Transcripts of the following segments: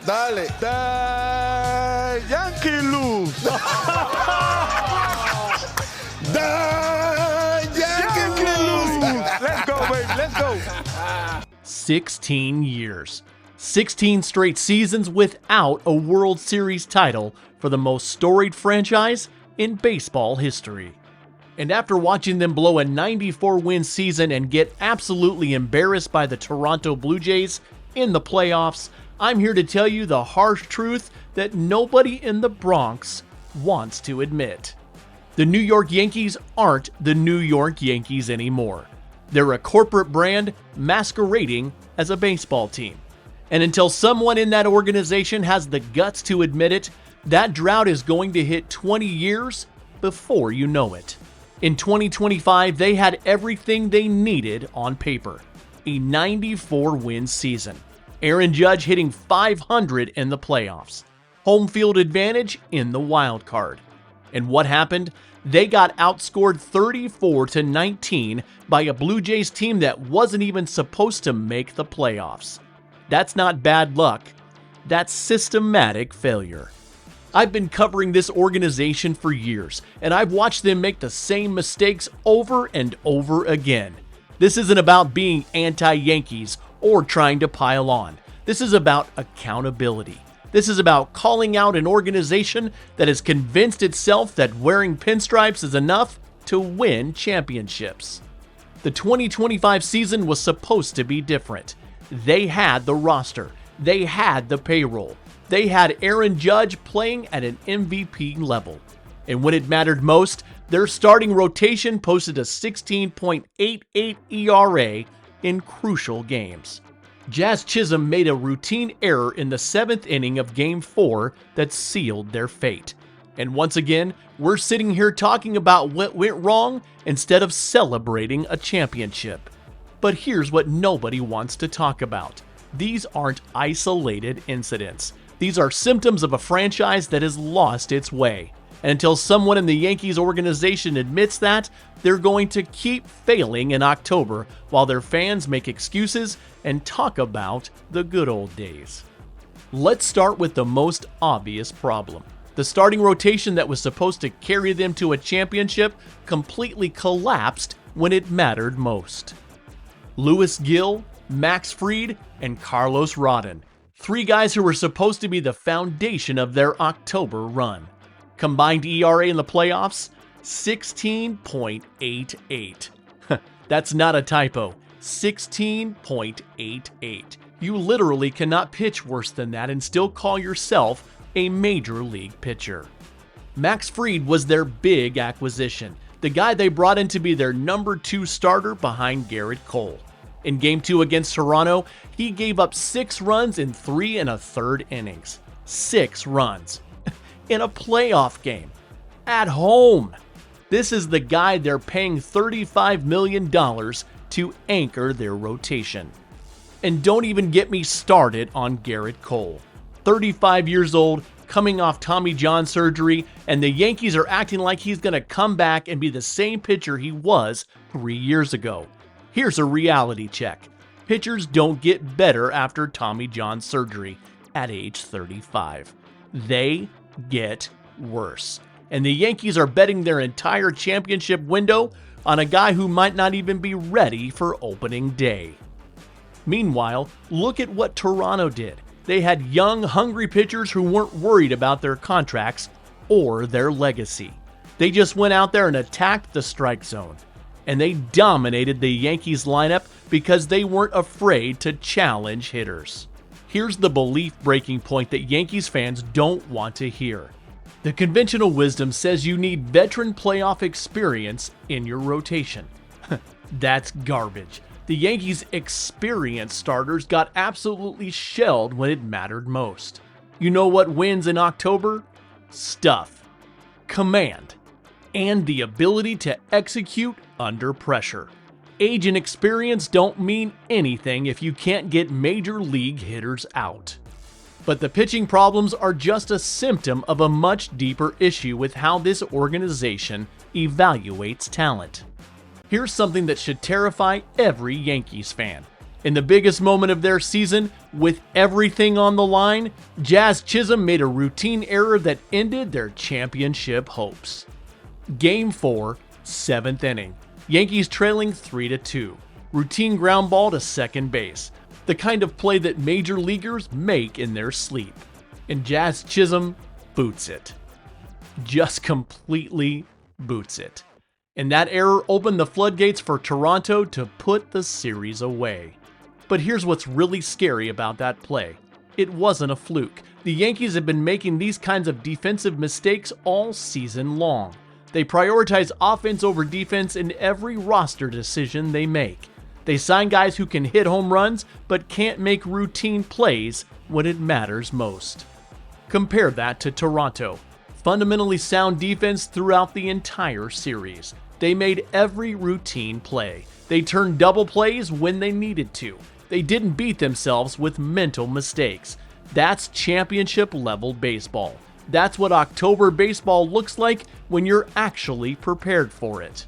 Dale. The Yankee lose. The Yankee lose. Let's go, baby. Let's go. 16 years. 16 straight seasons without a World Series title for the most storied franchise in baseball history. And after watching them blow a 94-win season and get absolutely embarrassed by the Toronto Blue Jays in the playoffs, I'm here to tell you the harsh truth that nobody in the Bronx wants to admit. The New York Yankees aren't the New York Yankees anymore. They're a corporate brand masquerading as a baseball team. And until someone in that organization has the guts to admit it, that drought is going to hit 20 years before you know it. In 2025, they had everything they needed on paper. A 94-win season. Aaron Judge hitting .500 in the playoffs. Home field advantage in the wild card. And what happened? They got outscored 34-19 by a Blue Jays team that wasn't even supposed to make the playoffs. That's not bad luck. That's systematic failure. I've been covering this organization for years, and I've watched them make the same mistakes over and over again. This isn't about being anti-Yankees or trying to pile on. This is about accountability. This is about calling out an organization that has convinced itself that wearing pinstripes is enough to win championships. The 2025 season was supposed to be different. They had the roster. They had the payroll. They had Aaron Judge playing at an MVP level. And when it mattered most, their starting rotation posted a 16.88 ERA in crucial games. Jazz Chisholm made a routine error in the 7th inning of Game 4 that sealed their fate. And once again, we're sitting here talking about what went wrong instead of celebrating a championship. But here's what nobody wants to talk about. These aren't isolated incidents. These are symptoms of a franchise that has lost its way. And until someone in the Yankees organization admits that, they're going to keep failing in October while their fans make excuses and talk about the good old days. Let's start with the most obvious problem. The starting rotation that was supposed to carry them to a championship completely collapsed when it mattered most. Louis Gill, Max Fried, and Carlos Rodon. 3 guys who were supposed to be the foundation of their October run. Combined ERA in the playoffs, 16.88. That's not a typo. 16.88. You literally cannot pitch worse than that and still call yourself a major league pitcher. Max Fried was their big acquisition, the guy they brought in to be their number 2 starter behind Gerrit Cole. In Game 2 against Toronto, he gave up 6 runs in 3 1/3 innings. 6 runs. In a playoff game. At home. This is the guy they're paying $35 million to anchor their rotation. And don't even get me started on Gerrit Cole. 35 years old, coming off Tommy John surgery, and the Yankees are acting like he's going to come back and be the same pitcher he was 3 years ago. Here's a reality check. Pitchers don't get better after Tommy John surgery at age 35. They get worse. And the Yankees are betting their entire championship window on a guy who might not even be ready for opening day. Meanwhile, look at what Toronto did. They had young, hungry pitchers who weren't worried about their contracts or their legacy. They just went out there and attacked the strike zone. And they dominated the Yankees lineup because they weren't afraid to challenge hitters. Here's the belief-breaking point that Yankees fans don't want to hear. The conventional wisdom says you need veteran playoff experience in your rotation. That's garbage. The Yankees' experienced starters got absolutely shelled when it mattered most. You know what wins in October? Stuff, command, and the ability to execute under pressure. Age and experience don't mean anything if you can't get major league hitters out. But the pitching problems are just a symptom of a much deeper issue with how this organization evaluates talent. Here's something that should terrify every Yankees fan. In the biggest moment of their season, with everything on the line, Jazz Chisholm made a routine error that ended their championship hopes. Game 4, 7th inning. Yankees trailing 3-2. Routine ground ball to second base. The kind of play that major leaguers make in their sleep. And Jazz Chisholm boots it. Just completely boots it. And that error opened the floodgates for Toronto to put the series away. But here's what's really scary about that play. It wasn't a fluke. The Yankees have been making these kinds of defensive mistakes all season long. They prioritize offense over defense in every roster decision they make. They sign guys who can hit home runs but can't make routine plays when it matters most. Compare that to Toronto. Fundamentally sound defense throughout the entire series. They made every routine play. They turned double plays when they needed to. They didn't beat themselves with mental mistakes. That's championship-level baseball. That's what October baseball looks like when you're actually prepared for it.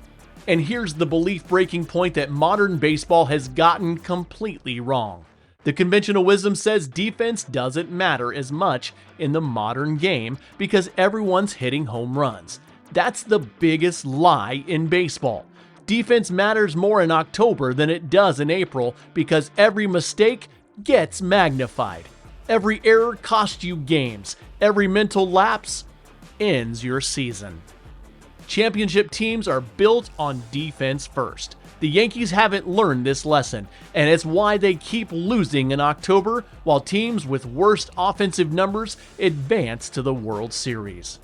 And here's the belief-breaking point that modern baseball has gotten completely wrong. The conventional wisdom says defense doesn't matter as much in the modern game because everyone's hitting home runs. That's the biggest lie in baseball. Defense matters more in October than it does in April because every mistake gets magnified. Every error costs you games. Every mental lapse ends your season. Championship teams are built on defense first. The Yankees haven't learned this lesson, and it's why they keep losing in October while teams with worst offensive numbers advance to the World Series.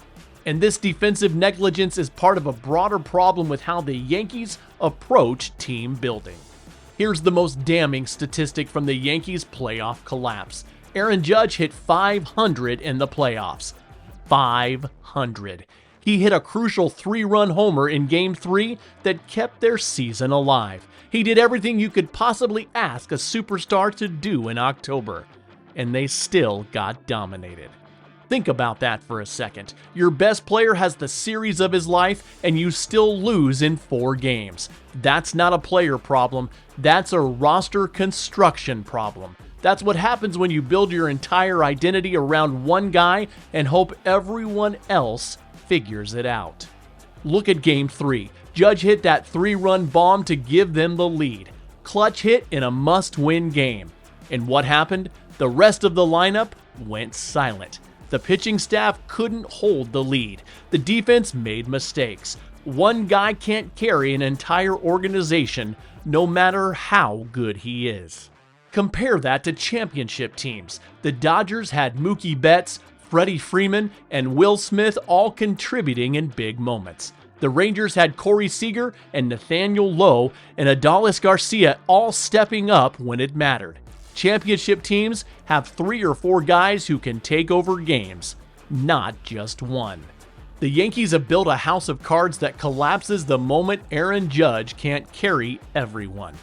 And this defensive negligence is part of a broader problem with how the Yankees approach team building. Here's the most damning statistic from the Yankees' playoff collapse. Aaron Judge hit .500 in the playoffs. .500. He hit a crucial 3-run homer in Game 3 that kept their season alive. He did everything you could possibly ask a superstar to do in October, and they still got dominated. Think about that for a second. Your best player has the series of his life, and you still lose in 4 games. That's not a player problem. That's a roster construction problem. That's what happens when you build your entire identity around one guy and hope everyone else figures it out. Look at Game 3. Judge hit that 3-run bomb to give them the lead. Clutch hit in a must-win game. And what happened? The rest of the lineup went silent. The pitching staff couldn't hold the lead. The defense made mistakes. One guy can't carry an entire organization, no matter how good he is. Compare that to championship teams. The Dodgers had Mookie Betts, Freddie Freeman, and Will Smith all contributing in big moments. The Rangers had Corey Seager and Nathaniel Lowe and Adolis Garcia all stepping up when it mattered. Championship teams have 3 or 4 guys who can take over games, not just one. The Yankees have built a house of cards that collapses the moment Aaron Judge can't carry everyone.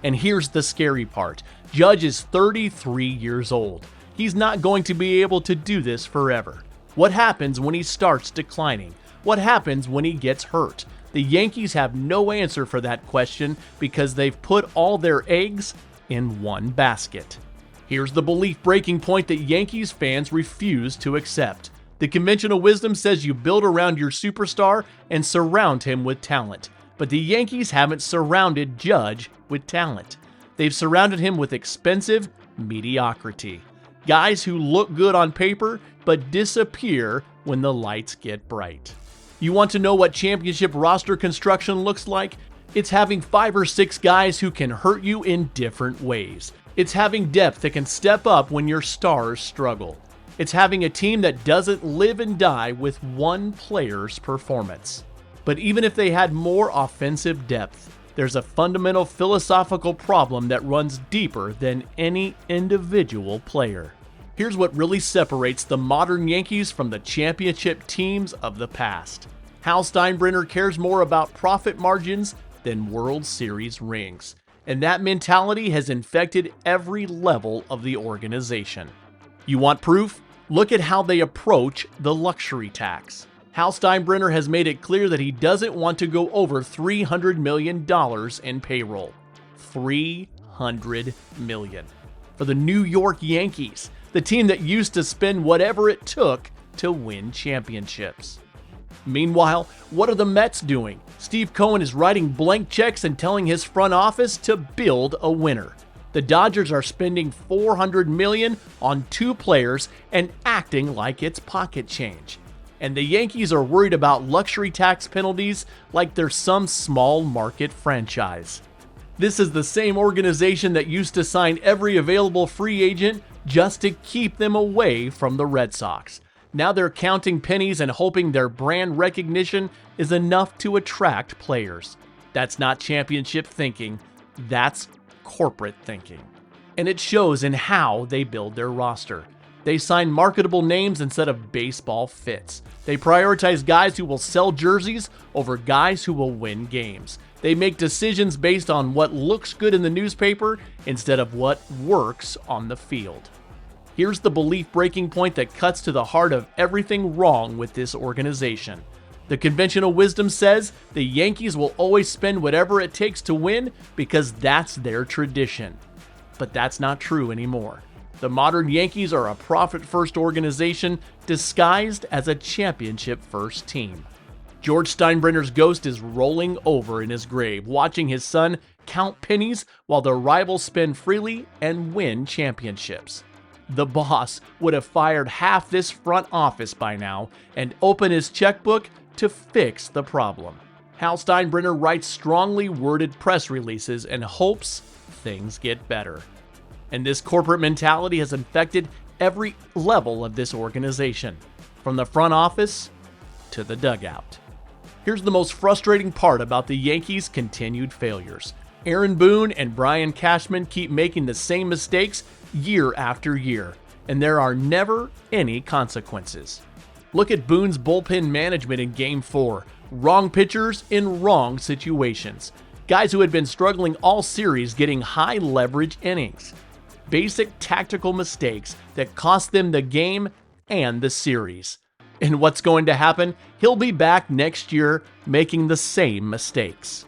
And here's the scary part. Judge is 33 years old. He's not going to be able to do this forever. What happens when he starts declining? What happens when he gets hurt? The Yankees have no answer for that question because they've put all their eggs in one basket. Here's the belief-breaking point that Yankees fans refuse to accept. The conventional wisdom says you build around your superstar and surround him with talent. But the Yankees haven't surrounded Judge with talent. They've surrounded him with expensive mediocrity. Guys who look good on paper but disappear when the lights get bright. You want to know what championship roster construction looks like? It's having 5 or 6 guys who can hurt you in different ways. It's having depth that can step up when your stars struggle. It's having a team that doesn't live and die with one player's performance. But even if they had more offensive depth, there's a fundamental philosophical problem that runs deeper than any individual player. Here's what really separates the modern Yankees from the championship teams of the past. Hal Steinbrenner cares more about profit margins than World Series rings. And that mentality has infected every level of the organization. You want proof? Look at how they approach the luxury tax. Hal Steinbrenner has made it clear that he doesn't want to go over $300 million in payroll. $300 $300 million. For the New York Yankees, the team that used to spend whatever it took to win championships. Meanwhile, what are the Mets doing? Steve Cohen is writing blank checks and telling his front office to build a winner. The Dodgers are spending $400 million on 2 players and acting like it's pocket change. And the Yankees are worried about luxury tax penalties like they're some small market franchise. This is the same organization that used to sign every available free agent just to keep them away from the Red Sox. Now they're counting pennies and hoping their brand recognition is enough to attract players. That's not championship thinking, that's corporate thinking. And it shows in how they build their roster. They sign marketable names instead of baseball fits. They prioritize guys who will sell jerseys over guys who will win games. They make decisions based on what looks good in the newspaper instead of what works on the field. Here's the belief-breaking point that cuts to the heart of everything wrong with this organization. The conventional wisdom says the Yankees will always spend whatever it takes to win because that's their tradition. But that's not true anymore. The modern Yankees are a profit-first organization disguised as a championship-first team. George Steinbrenner's ghost is rolling over in his grave, watching his son count pennies while their rivals spend freely and win championships. The boss would have fired half this front office by now and opened his checkbook to fix the problem. Hal Steinbrenner writes strongly worded press releases and hopes things get better. And this corporate mentality has infected every level of this organization, from the front office to the dugout. Here's the most frustrating part about the Yankees' continued failures. Aaron Boone and Brian Cashman keep making the same mistakes year after year, and there are never any consequences. Look at Boone's bullpen management in Game 4. Wrong pitchers in wrong situations. Guys who had been struggling all series getting high leverage innings. Basic tactical mistakes that cost them the game and the series. And what's going to happen? He'll be back next year making the same mistakes.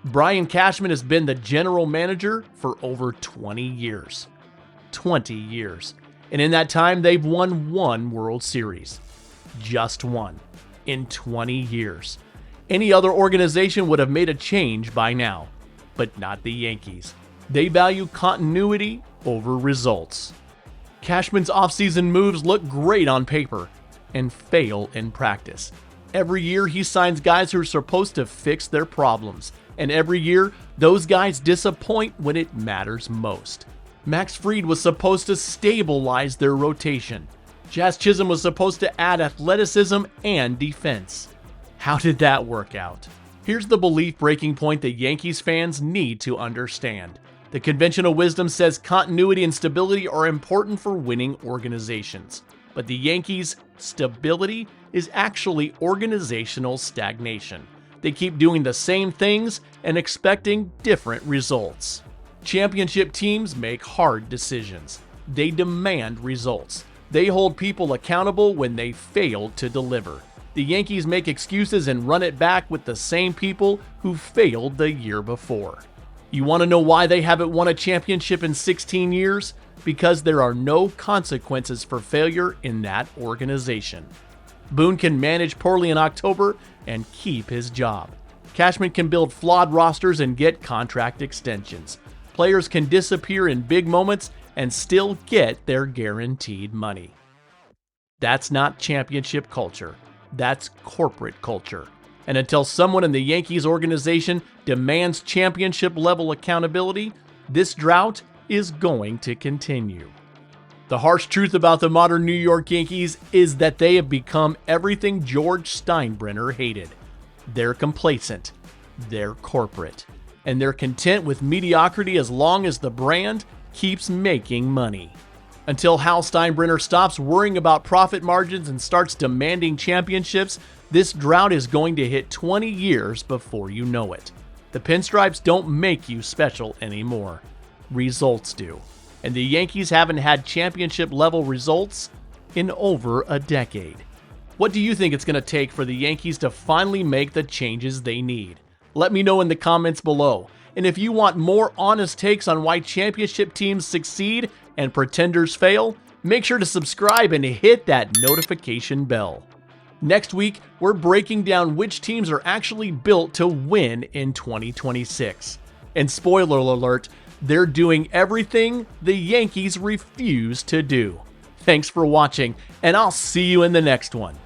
Brian Cashman has been the general manager for over 20 years. 20 years. And in that time, they've won 1 World Series. Just 1. In 20 years. Any other organization would have made a change by now. But not the Yankees. They value continuity over results. Cashman's offseason moves look great on paper and fail in practice. Every year he signs guys who are supposed to fix their problems, and every year those guys disappoint when it matters most. Max Fried was supposed to stabilize their rotation. Jazz Chisholm was supposed to add athleticism and defense. How did that work out? Here's the belief-breaking point that Yankees fans need to understand. The conventional wisdom says continuity and stability are important for winning organizations. But the Yankees' stability is actually organizational stagnation. They keep doing the same things and expecting different results. Championship teams make hard decisions. They demand results. They hold people accountable when they fail to deliver. The Yankees make excuses and run it back with the same people who failed the year before. You want to know why they haven't won a championship in 16 years? Because there are no consequences for failure in that organization. Boone can manage poorly in October and keep his job. Cashman can build flawed rosters and get contract extensions. Players can disappear in big moments and still get their guaranteed money. That's not championship culture. That's corporate culture. And until someone in the Yankees organization demands championship-level accountability, this drought is going to continue. The harsh truth about the modern New York Yankees is that they have become everything George Steinbrenner hated. They're complacent, they're corporate, and they're content with mediocrity as long as the brand keeps making money. Until Hal Steinbrenner stops worrying about profit margins and starts demanding championships, this drought is going to hit 20 years before you know it. The pinstripes don't make you special anymore. Results do. And the Yankees haven't had championship-level results in over a decade. What do you think it's going to take for the Yankees to finally make the changes they need? Let me know in the comments below. And if you want more honest takes on why championship teams succeed and pretenders fail, make sure to subscribe and hit that notification bell. Next week, we're breaking down which teams are actually built to win in 2026. And spoiler alert, they're doing everything the Yankees refuse to do. Thanks for watching, and I'll see you in the next one.